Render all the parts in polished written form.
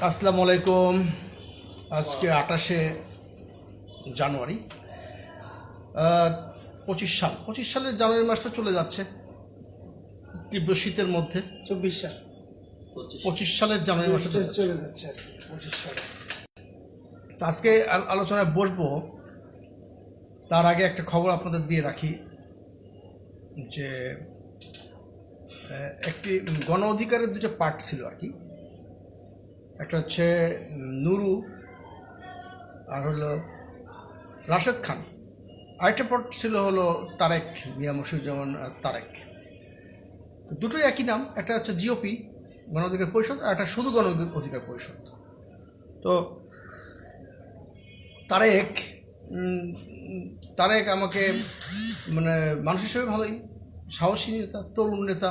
আসসালামু আলাইকুম। আজকে 28শে জানুয়ারি, 25 সালের জানুয়ারি মাসটা চলে যাচ্ছে তীব্র শীতের মধ্যে। 24 সাল 25 সালের জানুয়ারি মাসটা চলে যাচ্ছে। চলে যাচ্ছে আর কি 25 সালে। তো আজকে আলোচনায় বসবো, তার আগে একটা খবর আপনাদের দিয়ে রাখি যে একটি গণ অধিকারের দুটো পার্ট ছিল আর কি। একটা হচ্ছে নুরু আর হলো রাশেদ খান। আরেকটা পার্ট ছিল হলো তারেক, মিয়া মশিউজ্জামান আর তারেক। তো দুটোই একই নাম, একটা হচ্ছে জিওপি গণ অধিকার পরিষদ, আর একটা শুধু গণ অধিকার পরিষদ। তো তারেক তারেক আমাকে মানে মানুষ হিসেবে ভালোই, সাহসী নেতা, তরুণ নেতা,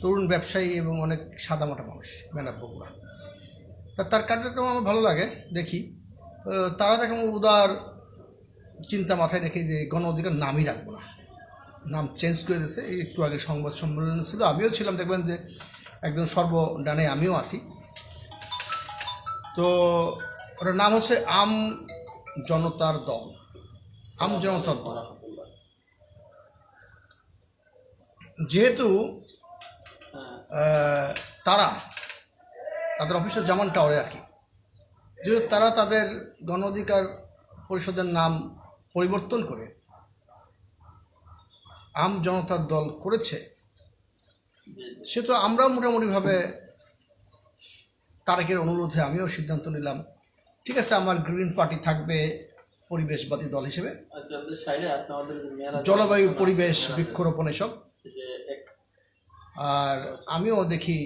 তরুণ ব্যবসায়ী এবং অনেক সাদামাটা মানুষ, ম্যানার বগুড়া। তার কার্যক্রম আমার ভালো লাগে, দেখি। তারা দেখেন উদার চিন্তা মাথায় রেখে যে গণ অধিকার নামই রাখবো না, নাম চেঞ্জ করে দিয়েছে। এই একটু আগে সংবাদ সম্মেলন ছিল, আমিও ছিলাম, দেখবেন যে একদম সর্বডানে আমিও আছি। তো ওটার নাম হচ্ছে আম জনতার দল। আম জনতার দল যেহেতু তারা তাদের অফিসের জামান টাওয়ারে আর কি, যেহেতু তারা তাদের গণ অধিকার পরিষদের নাম পরিবর্তন করে আম জনতার দল করেছে, সেহেতু আমরা মোটামুটিভাবে তারেকের অনুরোধে আমিও সিদ্ধান্ত নিলাম, ঠিক আছে, আমার গ্রিন পার্টি থাকবে পরিবেশবাদী দল হিসেবে, জলবায়ু, পরিবেশ, বৃক্ষরোপণ এসব। আর আমিও দেখি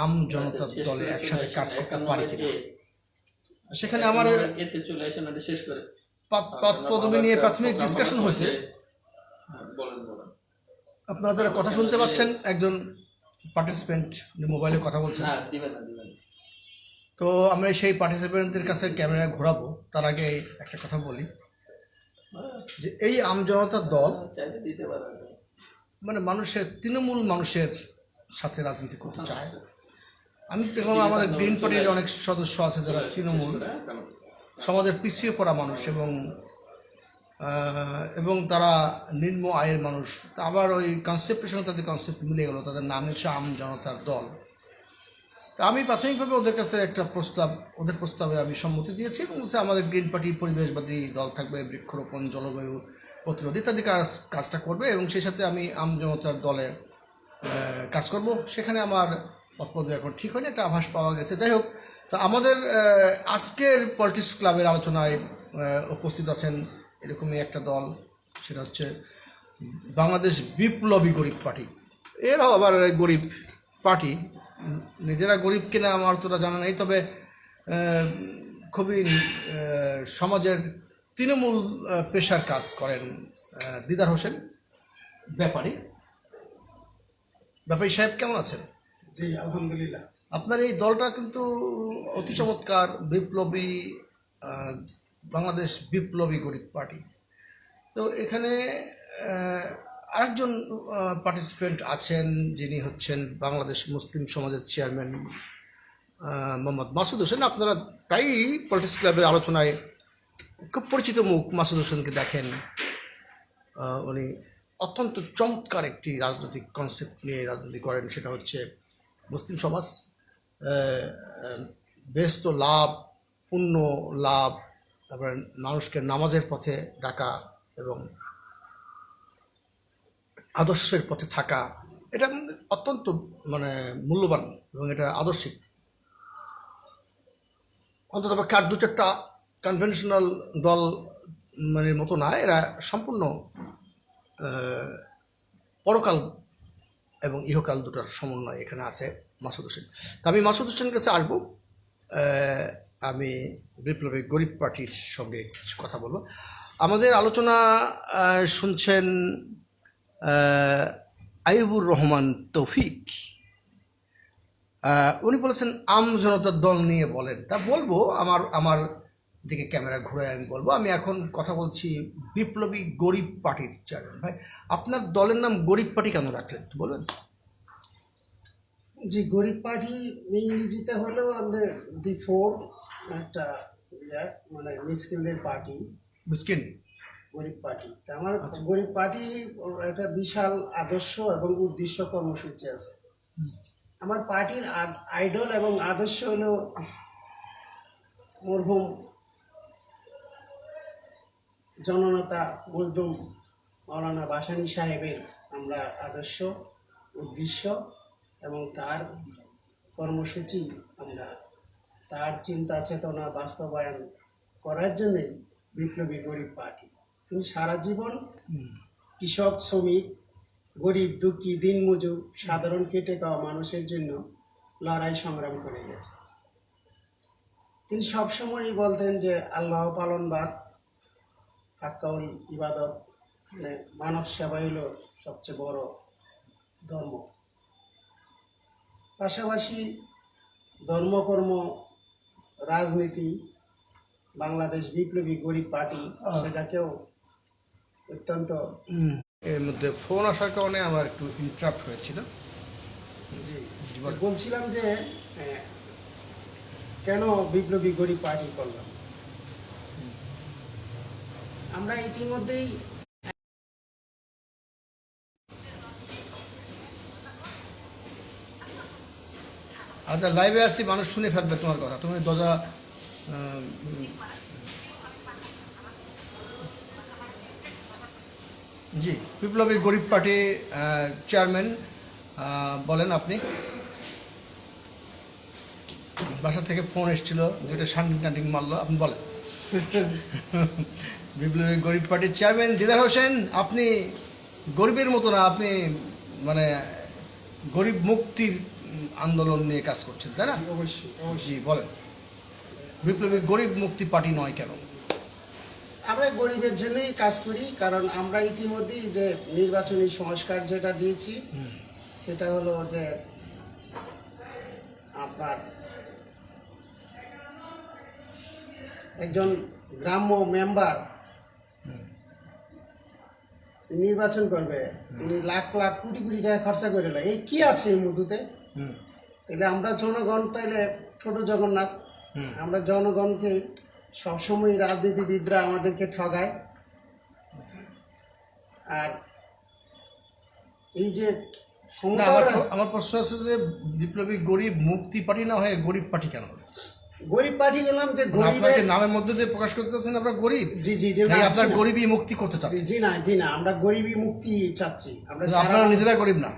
আম জনতার দলে একসাথে কাজ করতে পারি কিনা। সেখানে আমার পদবি নিয়ে প্রাথমিক ডিসকাশন হয়েছে। আপনারা যারা কথা শুনতে পাচ্ছেন, একজন পার্টিসিপেন্ট মোবাইলে কথা বলছেন, তো আমরা সেই পার্টিসিপেন্টদের কাছে ক্যামেরা ঘোরাবো। তার আগে একটা কথা বলি যে এই আম জনতার দল মানে মানুষের, তৃণমূল মানুষের সাথে রাজনীতি করতে চায়। আমি দেখলাম আমাদের গ্রিন পার্টির অনেক সদস্য আছে যারা তৃণমূল, সমাজের পিছিয়ে পড়া মানুষ এবং তারা নিম্ন আয়ের মানুষ। আবার ওই কনসেপ্টের সঙ্গে তাদের কনসেপ্ট মিলে গেল, তাদের নাম হচ্ছে আম জনতার দল। তা আমি প্রাথমিকভাবে ওদের কাছে একটা ওদের প্রস্তাবে আমি সম্মতি দিয়েছি এবং বলছে আমাদের গ্রিন পার্টি পরিবেশবাদী দল থাকবে, বৃক্ষরোপণ, জলবায়ু প্রতিরোধ ইত্যাদি কাজটা করবে, এবং সেই সাথে আমি আম জনতার দলে কাজ করব। সেখানে আমার পদপদ এখন ঠিক হয়নি, একটা আভাস পাওয়া গেছে। যাই হোক, তো আমাদের আজকের পলিটিক্স ক্লাবের আলোচনায় উপস্থিত আছেন এরকমই একটা দল, সেটা হচ্ছে বাংলাদেশ বিপ্লবী গরিব পার্টি। এরাও আবার গরিব পার্টি, নিজেরা গরিব কিনা আমার তোরা জানা নেই, তবে খুবই সমাজের তৃণমূল পেশার কাজ করেন দিদার হোসেন ব্যাপারী। ব্যাপারী সাহেব কেমন আছেন? জি আলহামদুলিল্লাহ। আপনার এই দলটা কিন্তু অতি চমৎকার, বিপ্লবী বাংলাদেশ বিপ্লবী গরিব পার্টি। তো এখানে আরেকজন পার্টিসিপেন্ট আছেন, যিনি হচ্ছেন বাংলাদেশ মুসলিম সমাজের চেয়ারম্যান মোহাম্মদ মাসুদ হোসেন। আপনারা প্রায়ই পলিটিক্স ক্লাবের আলোচনায় খুব পরিচিত মুখ মাসুদ হোসেনকে দেখেন। উনি অত্যন্ত চমৎকার একটি রাজনৈতিক কনসেপ্ট নিয়ে রাজনীতি করেন, সেটা হচ্ছে মুসলিম সমাজ, বেহেশত লাভ, পুণ্য লাভ, তারপরে মানুষকে নামাজের পথে ডাকা এবং আদর্শের পথে থাকা। এটা অত্যন্ত মানে মূল্যবান এবং এটা আদর্শিক। অন্তত কার দু চারটা কনভেনশনাল দল মানে মতো না, এরা সম্পূর্ণ পরকাল এবং ইহকাল দুটার সমন্বয় এখানে আছে মাসুদ হোসেন। তা আমি মাসুদ হোসেনের কাছে আসবো, আমি বিপ্লবী গরিব পার্টির সঙ্গে কিছু কথা বলবো। আমাদের আলোচনা শুনছেন আইয়ুবুর রহমান তৌফিক। উনি বলেছেন আম জনতার দল নিয়ে বলেন। তা বলবো, আমার দিকে ক্যামেরা ঘুরে আমি বলবো। আমি এখন কথা বলছি বিপ্লবী গরিব পার্টির চেয়ারম্যান। ভাই, আপনার দলের নাম গরিব পার্টি কেন রাখলেন একটু বলবেন? জি, গরিব পার্টি ইংরেজিতে হলো আমরা দি ফোর, একটা মানে মিসকিনদের পার্টি, মিসকিন। গরিব পার্টি। তা আমার গরিব পার্টি একটা বিশাল আদর্শ এবং উদ্দেশ্য কর্মসূচি আছে। আমার পার্টির আইডল এবং আদর্শ হলো মরহুম জননেতা মজদুম মাওলানা ভাসানী সাহেবের আমরা আদর্শ, উদ্দেশ্য এবং তার কর্মসূচি, আমরা তার চিন্তা চেতনা বাস্তবায়ন করার জন্যই বিপ্লবী গরিব পার্টি। তিনি সারা জীবন কৃষক, শ্রমিক, গরিব, দুঃখী, দিনমজুর, সাধারণ খেটে খাওয়া মানুষের জন্য লড়াই সংগ্রাম করে গেছে। তিনি সবসময়ই বলতেন যে আল্লাহ পালনবাদ, হাক্কাউল ইবাদত, মানে মানব সেবাই হলো সবচেয়ে বড় ধর্ম। পাশাপাশি ধর্মকর্ম, রাজনীতি, বাংলাদেশ বিপ্লবী গরিব পার্টি সেটাকেও অত্যন্ত এর মধ্যে ফোন আসার কারণে আমার একটু ইন্টারাপ্ট হয়েছিল। জি বলছিলাম যে কেন বিপ্লবী গরিব পার্টি করলাম। আমরা ইতিমধ্যেই আচ্ছা, লাইভে আসি, মানুষ শুনে ফেলবে তোমার কথা। তুমি দরজা জি, বিপ্লবী গরিব পার্টি চেয়ারম্যান বলেন আপনি। বাসা থেকে ফোন এসেছিল, যেটা শান্তি টান্ডিং মারলো, আপনি বলেন। বিপ্লবী গরিব পার্টির চেয়ারম্যান দিদার হোসেন, আপনি গরিবের মতো না, আপনি মানে গরিব মুক্তির আন্দোলন নিয়ে কাজ করছেন, তাই না? অবশ্যই জি বলেন, বিপ্লবী গরিব মুক্তি পার্টি নয় কেন? আমরা গরিবের জন্যই কাজ করি, কারণ আমরা ইতিমধ্যেই যে নির্বাচনী সংস্কার যেটা দিয়েছি সেটা হলো যে আপনার একজন গ্রাম্য মেম্বার নির্বাচন করবে, তিনি লাখ লাখ কোটি কোটি টাকা খরচা করে নেয়। এই কি আছে এই মধুতে? তাহলে আমরা জনগণ, তাইলে ছোট জগন্নাথ, আমরা জনগণকে সবসময় রাজনীতিবিদরা আমাদেরকে ঠগায়। আর এই যে না, আমার প্রশ্ন আছে যে বিপ্লবী গরিব মুক্তি পার্টি না হয়ে গরিব পার্টি কেন হলো? গরিব পার্টি গেলাম যে আপনাকে নামের মধ্যে দিয়ে প্রকাশ করতে চাচ্ছেন আপনার গরিব। জি জি জি, আপনার গরিবই মুক্তি করতে চাচ্ছেন? জি না, জি না, আমরা গরিবই মুক্তি চাচ্ছি। আমরা আপনারা নিজেরা গরিব না?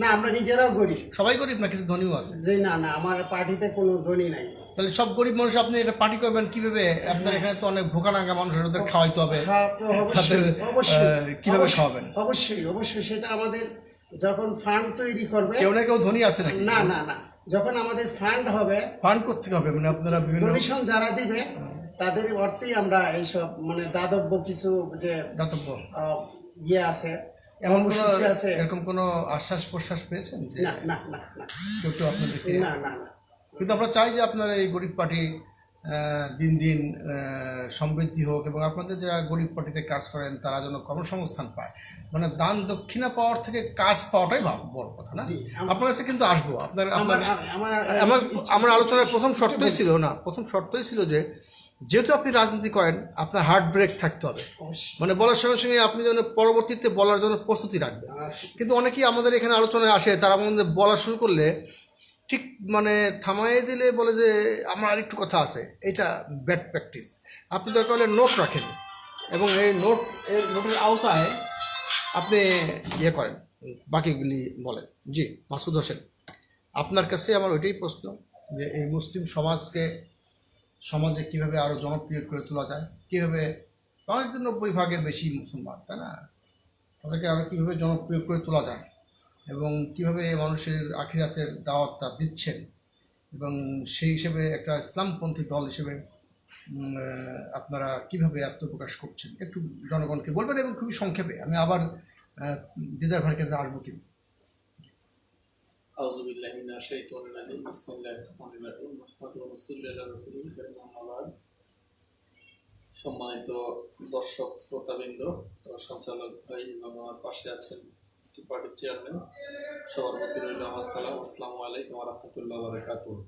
না, আমরা নিজেরাও গরিব। সবাই গরিব না, কিছু ধনীও আছে? জি না না, আমার পার্টিতে কোনো ধনী নাই। তাহলে সব গরিব মানুষ আপনি এটা পার্টি করবেন কিভাবে? আপনার এখানে তো অনেক ভোকানাঙ্গা মানুষ, ওদের খাওয়াইতে হবে, কিভাবে খাওয়াবেন? অবশ্যই অবশ্যই, সেটা আমাদের যখন ফান্ড তৈরি করবে। কেউ না কেউ ধনী আছে নাকি? না না না, যখন আমাদের ফান্ড হবে, ফান্ড করতে হবে, মানে আপনারা বিভিন্ন ডোনেশন যারা দিবে তাদের অর্থেই আমরা এইসব মানে দাতব্য কিছু যে দাতব্য ইয়ে আছে, এমন কোনো কর্মসূচি আছে। এরকম কোনো আশ্বাস প্রশ্বাস পেয়েছেন যে না না না না, কেউ আপনাদেরকে? না না না, কিন্তু আমরা চাই যে আপনার এই গরিব পার্টি দিন দিন সমৃদ্ধি হোক, এবং আপনাদের যারা গরিব পার্টিতে কাজ করেন তারা যেন কর্মসংস্থান পায়। মানে দান দক্ষিণা পাওয়ার থেকে কাজ পাওয়াটাই বড় কথা, না? আপনার কাছে কিন্তু আসবো। আপনার আমার আলোচনার প্রথম শর্তই ছিল যে যেহেতু আপনি রাজনীতি করেন, আপনার হার্ট ব্রেক থাকতে হবে। মানে বলার সঙ্গে সঙ্গে আপনি যেন পরবর্তীতে বলার জন্য প্রস্তুতি রাখবেন। কিন্তু অনেকেই আমাদের এখানে আলোচনায় আসে, তারা মধ্যে বলা শুরু করলে ঠিক মানে থামাই দিলে বলে যে আমার আরেকটু কথা আছে। এটা ব্যাড প্র্যাকটিস। আপনি দরকার হলে নোট রাখেন, এবং এই নোটের আওতায় আপনি ইয়ে করেন, বাকিগুলি বলেন। জি মাসুদ হোসেন, আপনার কাছে আমার ওইটাই প্রশ্ন যে এই মুসলিম সমাজে কীভাবে আরও জনপ্রিয় করে তোলা যায়, কীভাবে, অনেক 90% বেশি মুসলমান, তাই না? তাদেরকে আরও কীভাবে জনপ্রিয় করে তোলা যায়, এবং কীভাবে মানুষের আখিরাতের দাওয়াতটা দিচ্ছেন, এবং সেই হিসেবে একটা ইসলামপন্থী দল হিসেবে আপনারা কীভাবে আত্মপ্রকাশ করছেন, একটু জনগণকে বলবেন, এবং খুবই সংক্ষেপে। আমি আবার দিদার ভাইয়ের কাছে আসবো। কিন্তু সম্মানিত দর্শক শ্রোতাবৃন্দ, সঞ্চালক ভাই এবং আমার পাশে আছেন পার্টির চেয়ারম্যান। সবার প্রতি রইল আমার সালাম। আসসালামু আলাইকুম ওয়া রাহমাতুল্লাহি ওয়া বারাকাতুহু।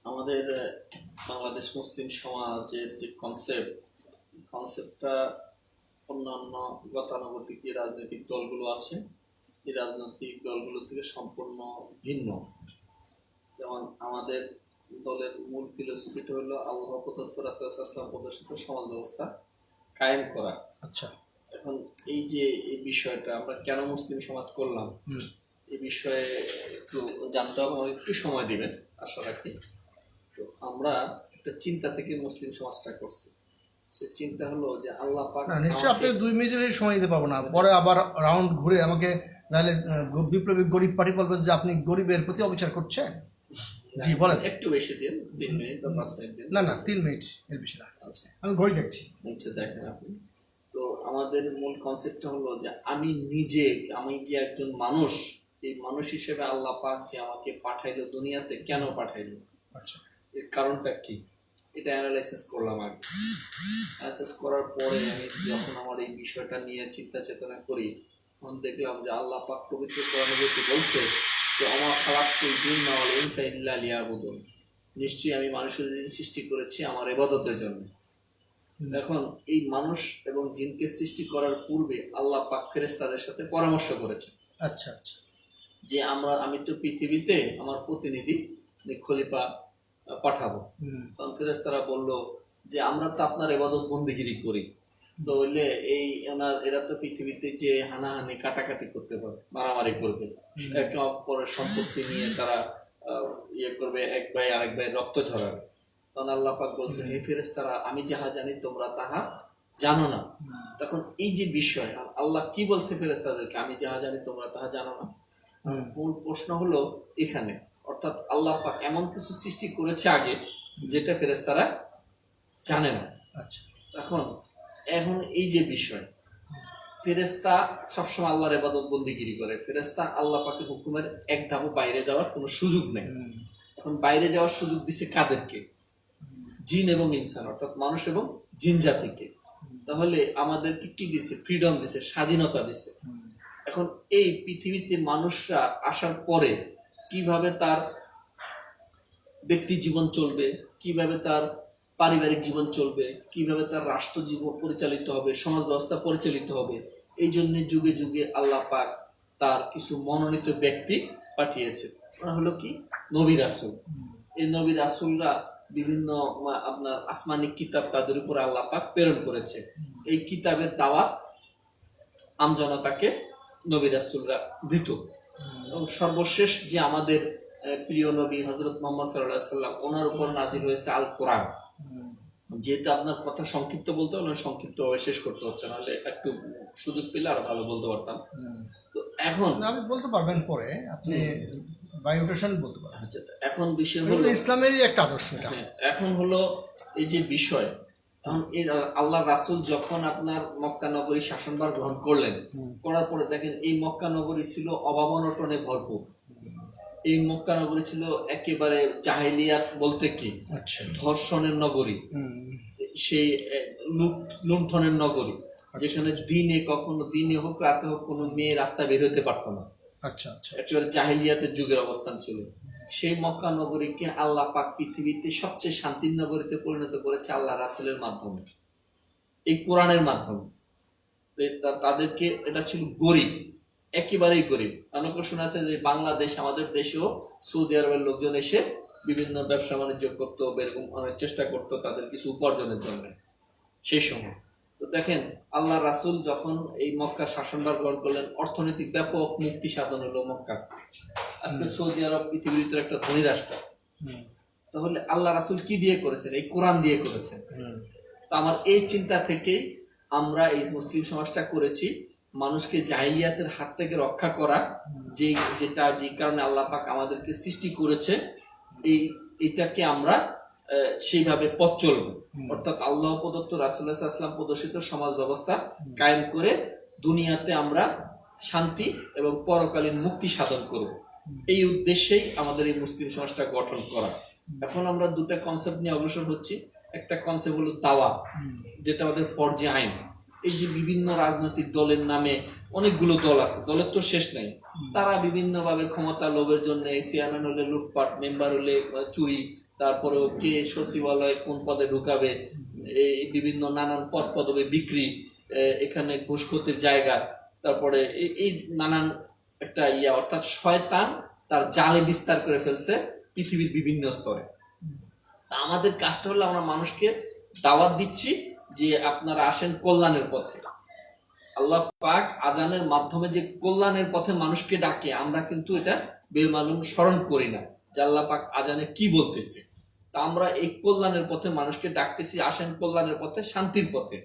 আমাদের বাংলাদেশ মুসলিম সমাজের যে কনসেপ্টটা অন্যান্য গতানুগতিক যে রাজনৈতিক দলগুলো আছে এই রাজনৈতিক দলগুলো থেকে সম্পূর্ণ ভিন্ন। যেমন আমাদের দলের মূল ফিলোসফিটা হলো আল্লাহ প্রদত্ত রাসূল সাল্লাল্লাহু আলাইহি ওয়াসাল্লাম প্রদর্শিত সমাজ ব্যবস্থা কায়েম করা। আচ্ছা। এখন এই যে এই বিষয়টা আমরা কেন মুসলিম সমাজ করলাম এই বিষয়ে একটু জানতে হবে, আমাকে একটু সময় দিবেন আশা রাখি। তো আমরা একটা চিন্তা থেকে মুসলিম সমাজটা করছি। সে চিন্তা হলো যে আল্লাহ পাক নিশ্চয়ই আপনি 2 মিনিটের সময় দিতে পারবো না, পরে আবার রাউন্ড ঘুরে আমাকে নাহলে বিপ্লবী গরিব পার্টি বলবেন যে আপনি গরিবের প্রতি অবিচার করছেন। জি বলেন। একটু বেশি দিন, 3 মিনিট বা 5 মিনিট দিন। না 3 মিনিট এর বেশি না। আচ্ছা আমি ঘড়ি দেখছি। আচ্ছা, দেখেন আপনি। তো আমাদের মূল কনসেপ্টটা হলো যে আমি যে একজন মানুষ, এই মানুষ হিসেবে আল্লাহ পাক যে আমাকে পাঠাইলো দুনিয়াতে, কেন পাঠাইলো, আচ্ছা, এর কারণটা কি, এটা অ্যানালাইসিস করলাম আগে। অ্যানালাইসিস করার পরে আমি যখন আমার এই বিষয়টা নিয়ে চিন্তা চেতনা করি তখন দেখলাম যে আল্লাহ পাক পবিত্র কোরআনে বলছে যে আমা খালাকতুল জিন্না ওয়াল ইনসা ইল্লা লিয়াবুদুন, নিশ্চয়ই আমি মানুষের সৃষ্টি করেছি আমার ইবাদতের জন্য। এখন এই মানুষ এবং জিনকে সৃষ্টি করার পূর্বে আল্লাহ পাক ফেরেশতাদের সাথে পরামর্শ করেছে। আচ্ছা আচ্ছা। যে আমি তো পৃথিবীতে আমার প্রতিনিধি খলিফা পাঠাবো। তখন ফেরেশতারা বলল যে আমরা তো আপনার ইবাদত বন্দেগিরি করি, তো হইলে এরা তো পৃথিবীতে যে হানাহানি কাটাকাটি করতে পারে, মারামারি করবে, একে অপরের সম্পত্তি নিয়ে তারা ইয়ে করবে, এক ভাই আরেক ভাই রক্ত ঝরাবে। তখন আল্লাহ পাক বলছে, হে ফেরেশতারা, আমি যাহা জানি তোমরা তাহা জানো না। তখন এই যে বিষয় আল্লাহ কি বলছে ফেরেশতাদেরকে, আমি যাহা জানি তোমরা তাহা জানো না, মূল প্রশ্ন হলো এখানে। অর্থাৎ আল্লাহ পাক এমন কিছু সৃষ্টি করেছে আগে যেটা ফেরেশতারা জানে না। আচ্ছা। এখন এই যে বিষয়, ফেরেশতা সবসময় আল্লাহর ইবাদত বন্দেগিরি করে, ফেরেশতা আল্লাহ পাকের হুকুমের এক ধাপও বাইরে যাওয়ার কোনো সুযোগ নেই। এখন বাইরে যাওয়ার সুযোগ দিছে কাদেরকে? জিন এবং ইনসান, অর্থাৎ মানুষ এবং জিন জাতিকে। তাহলে আমাদেরকে কি দিছে? ফ্রিডম দিছে, স্বাধীনতা দিছে। এখন এই পৃথিবীতে মানুষরা আসার পরে কিভাবে তার ব্যক্তি জীবন চলবে, কিভাবে তার পারিবারিক জীবন চলবে, কিভাবে তার রাষ্ট্র জীবন পরিচালিত হবে, সমাজ ব্যবস্থা পরিচালিত হবে, এই জন্য যুগে যুগে আল্লাহ পাক তার কিছু মনোনীত ব্যক্তি পাঠিয়েছে। ওরা হলো কি? নবী রাসূল। এই নবী রাসূলরা বিভিন্ন আপনার আসমানি কিতাব তাদের উপর আল্লাহ পাক প্রেরণ করেছে। এই কিতাবের দাওয়াত আমজনতাকে নবী রাসূলরা দিত। এবং সর্বশেষ যে আমাদের প্রিয় নবী হযরত মুহাম্মদ সাল্লাল্লাহু আলাইহি ওয়াসাল্লাম, ওনার উপর নাযিল হয়েছে আল কোরআন। যেহেতু আপনার কথা সংক্ষিপ্ত বলতে হলে সংক্ষিপ্ত ভাবে শেষ করতে হচ্ছে, নাহলে একটু সুযোগ পেলে আরো ভালো বলতে পারতাম। তো এখন আপনি বলতে পারবেন, পরে আপনি বায়োটেশন বলতে পারবেন। আচ্ছা, এখন বিষয় হলো ইসলামেরই একটা আদর্শ এটা। এখন হলো এই যে বিষয়, এখন আল্লাহ রাসূল যখন আপনার মক্কা নগরী শাসনভার গ্রহণ করলেন, করার পরে দেখেন এই মক্কা নগরী ছিল অভাবনটনে ভরপুর। এই মক্কা নগরী ছিল একেবারে জাহেলিয়াত বলতে কি, ধর্ষণের নগরী, সেই লুণ্ঠনের নগরী, যেখানে দিনে হোক রাতে হোক কোনো মেয়ে রাস্তা বের হতে পারতো না। আচ্ছা আচ্ছা। একেবারে জাহেলিয়াতের যুগের অবস্থান ছিল। সেই মক্কা নগরীকে আল্লাহ পাক পৃথিবীতে সবচেয়ে শান্তির নগরীতে পরিণত করেছে আল্লাহ রাসূলের মাধ্যমে, এই কোরআনের মাধ্যমে। তাদেরকে, এটা ছিল গরিব, একেবারেই গরিব। অনেক শোনা আছে যে বাংলাদেশ, আমাদের দেশেও সৌদি আরবের লোকজন এসে বিভিন্ন ব্যবসা বাণিজ্য করতো, এরকম অনেক চেষ্টা করতো তাদের কিছু উপার্জনের জন্য সেই সময়। তো দেখেন আল্লাহ রাসূল যখন এই মক্কার শাসনভার গ্রহণ করলেন, অর্থনৈতিক ব্যাপক মুক্তি সাধন হলো মক্কা। আজকে সৌদি আরব পৃথিবীর ভিতরে একটা ধনী রাষ্ট্র। তাহলে আল্লাহ রাসূল কি দিয়ে করেছেন? এই কোরআন দিয়ে করেছেন। তো আমার এই চিন্তা থেকেই আমরা এই মুসলিম সমাজটা করেছি, মানুষকে জাহিলিয়াতের হাত থেকে রক্ষা করা, যে কারণে আল্লাহ পাক আমাদেরকে সৃষ্টি করেছে, এইটাকে আমরা সেইভাবে পথ চলবো। অর্থাৎ আল্লাহ প্রদত্ত রাসূলুল্লাহ সাল্লাল্লাহু আলাইহি ওয়াসাল্লাম প্রদর্শিত সমাজ ব্যবস্থা কায়েম করে দুনিয়াতে আমরা শান্তি এবং পরকালীন মুক্তি সাধন করব। এই উদ্দেশ্যেই আমাদের এই মুসলিম সমাজটা গঠন করা। এখন আমরা দুটা কনসেপ্ট নিয়ে অগ্রসর হচ্ছি। একটা কনসেপ্ট হলো দাওয়া, যেটা আমাদের ফরজে আইন। এই যে বিভিন্ন রাজনৈতিক দলের নামে অনেকগুলো দল আছে, দলের তো শেষ নাই। তারা বিভিন্ন ভাবে ক্ষমতা লোভের জন্য চেয়ারম্যান হলে লুটপাট, মেম্বার হলে চুরি, তারপরে কে সচিবালয় কোন পদে ঢুকাবে, এই বিভিন্ন নানান পদ পদবি বিক্রি, এখানে ঘুষখতির জায়গা, তারপরে এই নানান একটা অর্থাৎ শয়তান তার জালে বিস্তার করে ফেলছে পৃথিবীর বিভিন্ন স্তরে। তা আমাদের কাজটা হলো আমরা মানুষকে দাওয়াত দিচ্ছি যে আপনারা আসেন কল্যাণের পথে। আল্লাহ পাক আজানের মাধ্যমে যে কল্যাণের পথে মানুষকে ডাকে, আমরা কিন্তু এটা বেমালুম স্মরণ করি না যে আল্লাহ পাক আজানে কি বলতেছে। তা আমরা এই কল্যাণের পথে মানুষকে ডাকতেছি, আসেন কল্যাণের পথে, শান্তির পথে।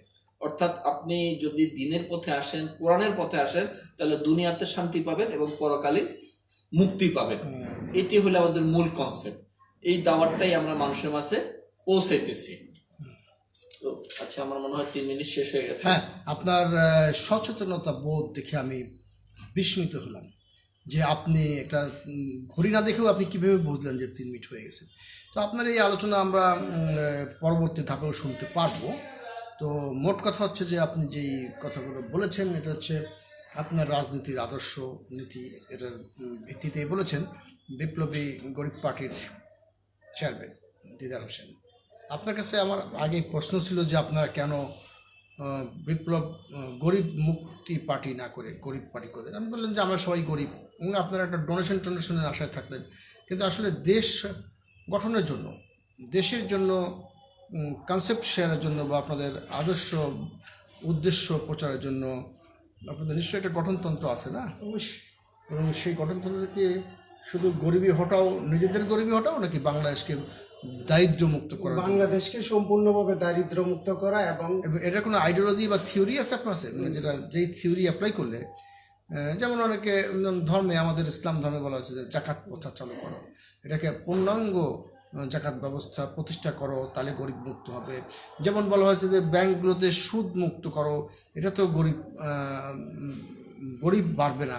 অর্থাৎ আপনি যদি দিনের পথে আসেন, কোরআনের পথে আসেন, তাহলে দুনিয়াতে শান্তি পাবেন এবং পরকালে মুক্তি পাবেন। এটি হলো আমাদের মূল কনসেপ্ট। এই দাওয়াতটাই আমরা মানুষের মাঝে পৌঁছাইতেছি। তো আচ্ছা, আমার মনে হয় 3 মিনিট শেষ হয়ে গেছে। হ্যাঁ, আপনার সচেতনতা বোধ দেখে আমি বিস্মিত হলাম যে আপনি একটা ঘড়ি না দেখেও আপনি কিভাবে বুঝলেন যে 3 মিনিট হয়ে গেছে। তো আপনার এই আলোচনা আমরা পরবর্তী ধাপেও শুনতে পারবো। তো মোট কথা হচ্ছে যে আপনি যেই কথাগুলো বলেছেন এটা হচ্ছে আপনার রাজনীতির আদর্শ নীতি, এটার ভিত্তিতেই বলেছেন। বিপ্লবী গরিব পার্টির চেয়ারম্যান দিদার হোসেন, আপনার কাছে আমার আগে প্রশ্ন ছিল যে আপনারা কেন বিপ্লব গরিব মুক্তি পার্টি না করে গরিব পার্টি করলেন। আমি বললেন যে আমরা সবাই গরিব এবং আপনারা একটা ডোনেশনের আশায় থাকলেন, কিন্তু আসলে দেশ গঠনের জন্য, দেশের জন্য কনসেপ্ট শেয়ারের জন্য বা আপনাদের আদর্শ উদ্দেশ্য প্রচারের জন্য আপনাদের নিশ্চয়ই একটা গঠনতন্ত্র আছে না? অবশ্যই। এবং সেই গঠনতন্ত্রকে শুধু গরিবী হটাও, নিজেদের গরিবী হটাও, নাকি বাংলাদেশকে দারিদ্র্য মুক্ত করা? বাংলাদেশকে সম্পূর্ণভাবে দারিদ্র মুক্ত করা। এবং এটা কোনো আইডিওলজি বা থিওরি আছে আপনার কাছে, মানে যেই থিওরি অ্যাপ্লাই করলে, যেমন অনেকে ধর্মে, আমাদের ইসলাম ধর্মে বলা হচ্ছে যে জাকাত প্রথা চালু করো, এটাকে পূর্ণাঙ্গ জাকাত ব্যবস্থা প্রতিষ্ঠা করো, তাহলে গরিব মুক্ত হবে। যেমন বলা হয়েছে যে ব্যাংকগুলোতে সুদ মুক্ত করো, এটা তো গরিব বাড়বে না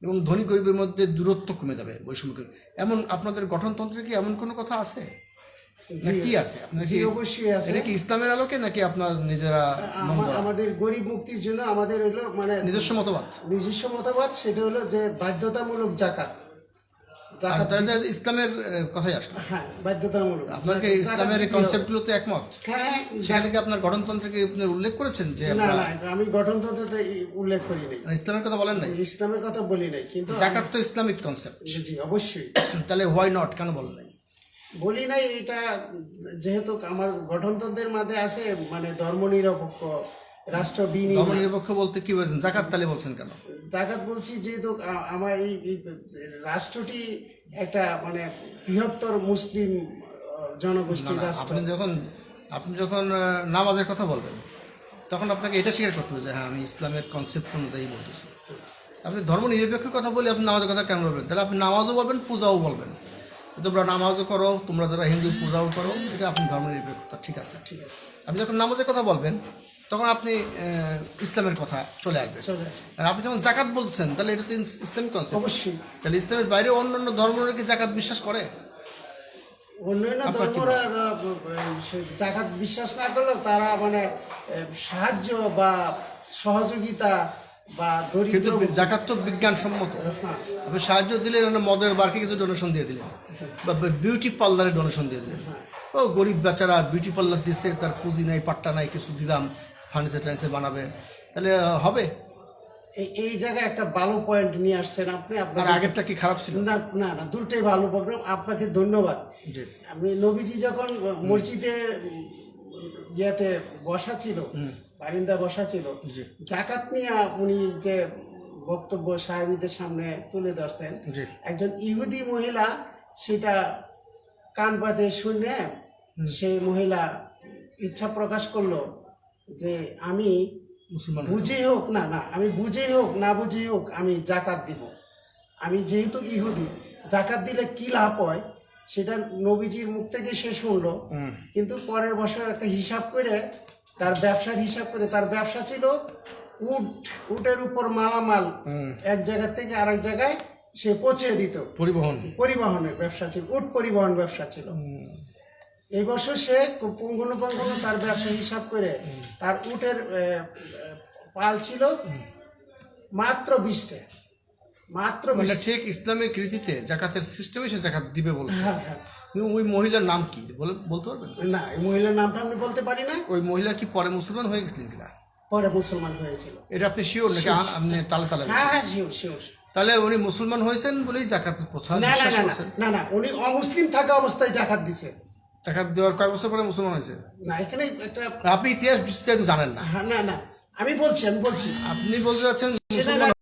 এবং ধনী গরিবের মধ্যে দূরত্ব কমে যাবে, বৈষম্য। এমন আপনাদের গঠনতন্ত্রে কি এমন কোনো কথা আছে? কি আছে আপনার? জি, অবশ্যই আছে। এটা কি ইসলামের আলোকে নাকি আপনার নিজেরা আমাদের গরিব মুক্তির জন্য আমাদের হলো মানে নিজস্ব মতবাদ? নিজস্ব মতবাদ, সেটা হলো যে বাধ্যতামূলক জাকাত। ইসলামের কথাই আসলো। হ্যাঁ, বাধ্যতামূলক। আপনাকে ইসলামের এই কনসেপ্টগুলোতে একমত? হ্যাঁ, সেখানে কি আপনার গঠনতন্ত্রকে আপনি উল্লেখ করেছেন যে না না, আমি গঠনতন্ত্রতে উল্লেখ করি নাই, ইসলামের কথা বলেন নাই? ইসলামের কথা বলি নাই, কিন্তু জাকাত তো ইসলামিক কনসেপ্ট। জি অবশ্যই। তাহলে হোয়াই নট, কেন বলেন নাই? বলি নাই, এটা যেহেতু আমার গঠনতন্ত্রের মধ্যে আছে মানে ধর্মনিরপেক্ষ রাষ্ট্র বিনিয়োগ। ধর্মনিরপেক্ষ বলতে কি বলছেন? জাকাত তাহলে বলছেন কেন? জাকাত বলছি যেহেতু আমার এই রাষ্ট্রটি একটা মানে বৃহত্তর মুসলিম জনগোষ্ঠীর রাষ্ট্র। আপনি যখন নামাজের কথা বলবেন, তখন আপনাকে এটা স্বীকার করতে হবে যে হ্যাঁ, আমি ইসলামের কনসেপ্ট অনুযায়ী বলতেছি। আপনি ধর্ম নিরপেক্ষ কথা বলে আপনি নামাজের কথা কেন বলবেন? তাহলে আপনি নামাজও বলবেন, পূজাও বলবেন। তোমরা নামাজও করো, তোমরা যারা হিন্দু পূজাও করো, এটা আপনি ধর্ম নিরপেক্ষতা, ঠিক আছে। ঠিক আছে, আপনি যখন নামাজের কথা বলবেন তখন আপনি ইসলামের কথা চলে আসবে। আর আপনি যখন জাকাত বলছেন, তাহলে এটা তো ইসলামিক কনসেপ্ট। অবশ্যই। তাহলে ইসলামের বাইরে অন্যান্য ধর্মরা কি জাকাত বিশ্বাস করে? অন্যান্য ধর্মরা জাকাত বিশ্বাস না করলেও তারা মানে সাহায্য বা সহযোগিতা বা কিন্তু জাকাত তো বিজ্ঞানসম্মত। আপনি সাহায্য দিলেন, মদের বারকে কিছু ডোনেশন দিয়ে দিলেন, বা বিউটি পার্লারে ডোনেশন দিয়ে দিলেন। ও গরিব বেচারা বিউটি পার্লার দিচ্ছে, তার পুঁজি নাই, পাট্টা নাই, কিছু দিলাম, ফার্নিচার টার্নিচার বানাবে, তাহলে হবে? এই জায়গায় একটা ভালো পয়েন্ট নিয়ে আসছেন আপনি। আপনার আগেরটা কি খারাপ ছিল? না না না, দুটোই ভালো প্রোগ্রাম। আপনাকে ধন্যবাদ। আমি নবীজি যখন মসজিদের ইয়েতে বসা ছিল, বারিন্দা বসা ছিল, জাকাত নিয়ে উনি যে বক্তব্য সাহাবীদের সামনে তুলে ধরছেন, একজন ইহুদি মহিলা সেটা কান পাতে শুনে সেই মহিলা ইচ্ছা প্রকাশ করলো যে আমি বুঝেই হোক না না, আমি বুঝেই হোক না বুঝেই হোক আমি জাকাত দিব। আমি যেহেতু ইহুদি, জাকাত দিলে কি লাভ হয় সেটা নবীজির মুখ থেকে সে শুনলো। কিন্তু পরের বছর একটা হিসাব করে, তার ব্যবসার হিসাব করে, তার ব্যবসা ছিল উটের উপর মালামাল এক জায়গা থেকে আরেক জায়গায় সে পৌঁছে দিত। পরিবহনের ব্যবসা ছিল, উট পরিবহন ব্যবসা ছিল। এই বছর সে পুঙ্খানুপুঙ্খ তার ব্যবসা হিসাব করে, তার উটের পাল ছিল মাত্র 20টা, মাত্র মানে 20টা। ঠিক ইসলামের রীতিতে জাকাতের সিস্টেমে সে জাকাত দিবে বলছে। হ্যাঁ হ্যাঁ। কিন্তু ওই মহিলার নাম কি বলতে পারবেন? না, এই মহিলার নামটা আমি বলতে পারি না। ওই মহিলা কি পরে মুসলমান হয়ে গেছিলেন কিনা পরে মুসলমান হয়েছিল। এটা আপনি শিওর নাকি আপনি তালে তালে হ্যাঁ বলছেন? হ্যাঁ, শিওর শিওর। তাহলে উনি মুসলমান হয়েছেন বলেই জাকাতের প্রথা না না বিশ্বাস না না করছেন? না না, উনি অমুসলিম থাকা অবস্থায় জাকাত দিছে। জাকাত দেওয়ার কয়েক বছর পরে মুসলমান হয়েছে? না, এখানে একটা, আপনি ইতিহাস বিস্তারিত জানেন না, হ্যাঁ, না না, আমি বলছি আপনি বলতে চাচ্ছেন সেটা মুসলমান